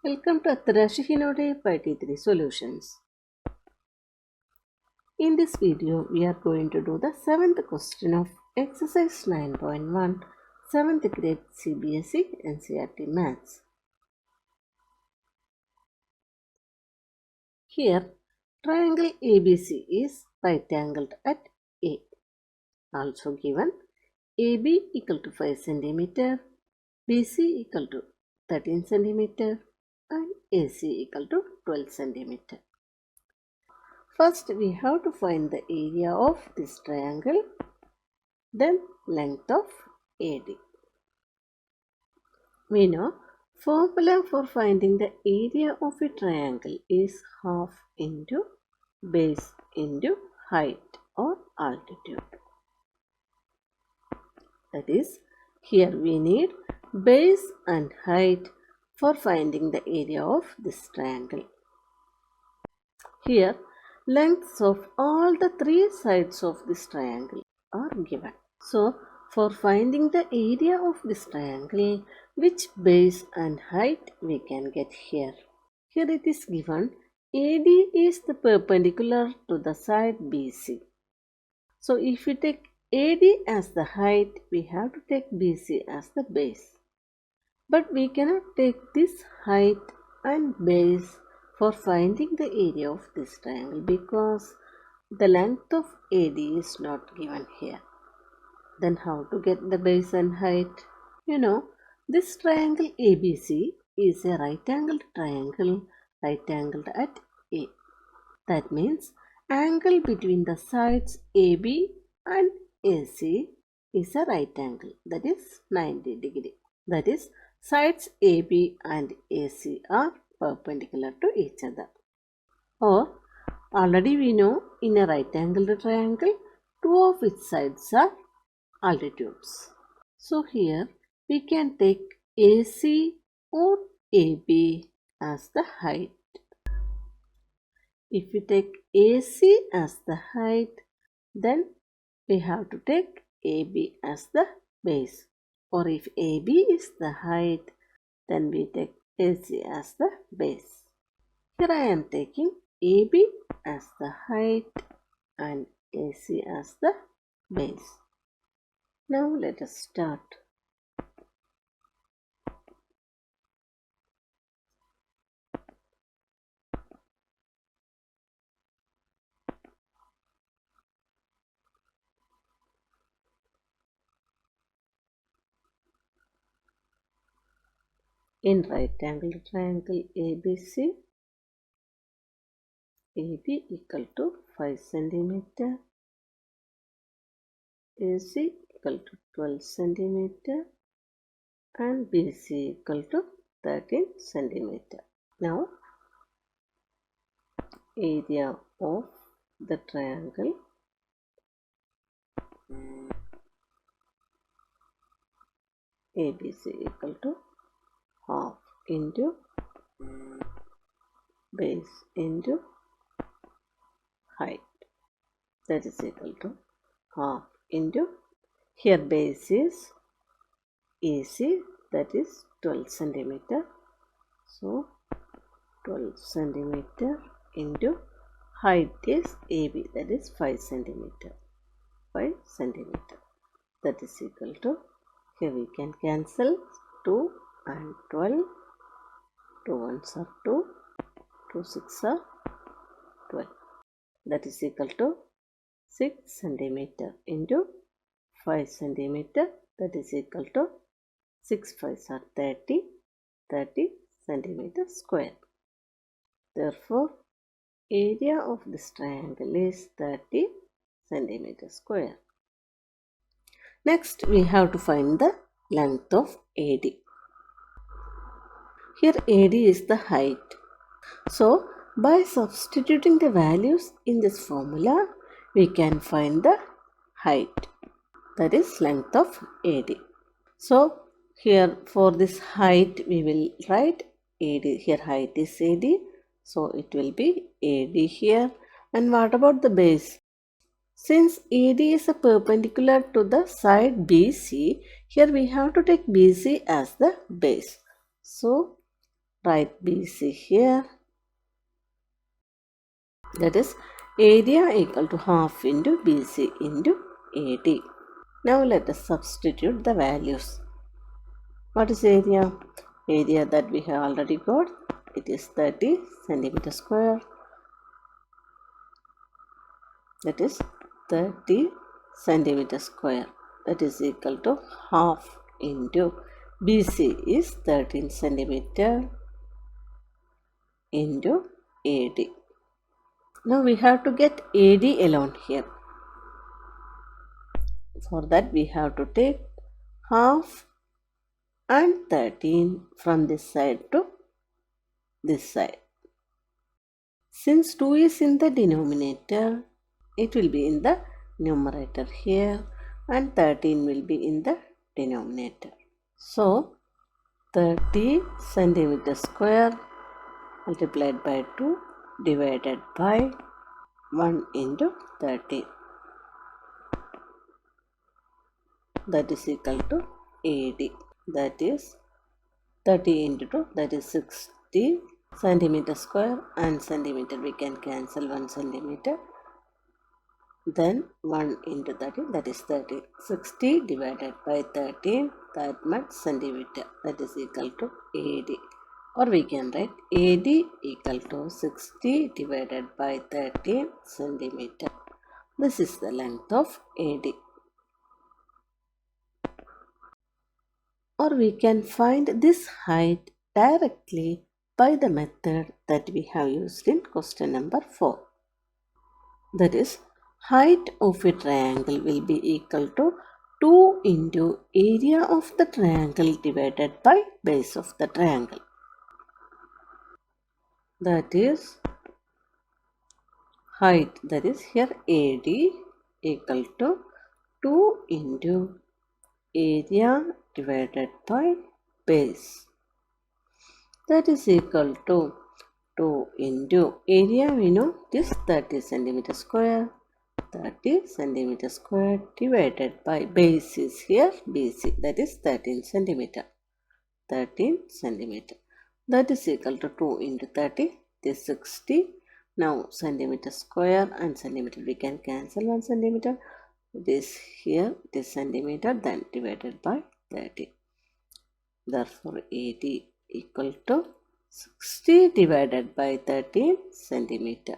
Welcome to Atarashi Hinode by T3 Solutions. In this video, we are going to do the 7th question of exercise 9.1, 7th grade CBSE NCERT Maths. Here, triangle ABC is right angled at A. Also given AB equal to 5 cm, BC equal to 13 cm and AC equal to 12 cm. First, we have to find the area of this triangle, then length of AD. We know formula for finding the area of a triangle is half into base into height or altitude. That is, here we need base and height for finding the area of this triangle. Here, lengths of all the three sides of this triangle are given. So, for finding the area of this triangle, which base and height we can get here? Here it is given AD is the perpendicular to the side BC. So, if we take AD as the height, we have to take BC as the base. But we cannot take this height and base for finding the area of this triangle because the length of AD is not given here. Then how to get the base and height? You know, this triangle ABC is a right angled triangle, right angled at A. That means angle between the sides AB and AC is a right angle, that is 90 degree. That is, sides AB and AC are perpendicular to each other. Or already we know in a right angled triangle, two of its sides are altitudes. So here we can take AC or AB as the height. If we take AC as the height, then we have to take AB as the base. Or if AB is the height, then we take AC as the base. Here I am taking AB as the height and AC as the base. Now let us start. In right angle triangle ABC, AB equal to 5 cm, AC equal to 12 cm and BC equal to 13 cm. Now, area of the triangle ABC equal to half into base into height, that is equal to half into, here base is AC, that is 12 cm. So 12 cm into height is AB, that is 5 cm. 5 cm, that is equal to, here we can cancel 2 and 12, 2 ones are 2, 2 6 are 12, that is equal to 6 cm into 5 cm, that is equal to 6 5s are 30, 30 cm square. Therefore, area of this triangle is 30 cm square. Next, we have to find the length of AD. Here AD is the height. So, by substituting the values in this formula, we can find the height, that is length of AD. So, here for this height we will write AD. Here height is AD. So, it will be AD here. And what about the base? Since AD is a perpendicular to the side BC, here we have to take BC as the base. So, Write BC here. That is area equal to half into BC into AD. Now let us substitute the values. What is area? Area that we have already got. It is 30 centimeter square. That is 30 centimeter square. That is equal to half into BC is 13 centimeter into AD. Now we have to get AD alone here. For that we have to take half and 13 from this side to this side. Since 2 is in the denominator, it will be in the numerator here and 13 will be in the denominator. So 30 centimeter square multiplied by 2 divided by 1 into 30. That is equal to AD. That is 30 into 2, that is 60 centimeter square, and centimeter we can cancel 1 centimeter. Then 1 into 13, that is 30. 60 divided by 13, that much centimeter. That is equal to AD. Or we can write AD equal to 60 divided by 13 centimeter. This is the length of AD. Or we can find this height directly by the method that we have used in question number 4. That is, height of a triangle will be equal to 2 into area of the triangle divided by base of the triangle. That is, height, that is here AD equal to 2 into area divided by base. That is equal to 2 into area, we know this 30 centimeter square. 30 centimeter square divided by base is here BC, that is 13 centimeter. 13 centimeter. That is equal to 2 into 30, this 60. Now centimeter square and centimeter we can cancel 1 centimeter. This here, this centimeter, then divided by 30. Therefore, AD equal to 60 divided by 13 centimeter.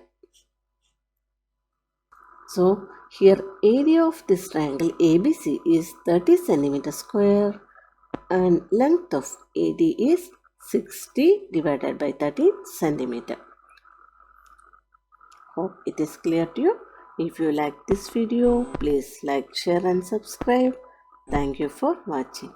So, here area of this triangle ABC is 30 centimeter square and length of AD is 60 divided by 13 centimeter. Hope it is clear to you. If you like this video, please like, share and subscribe. Thank you for watching.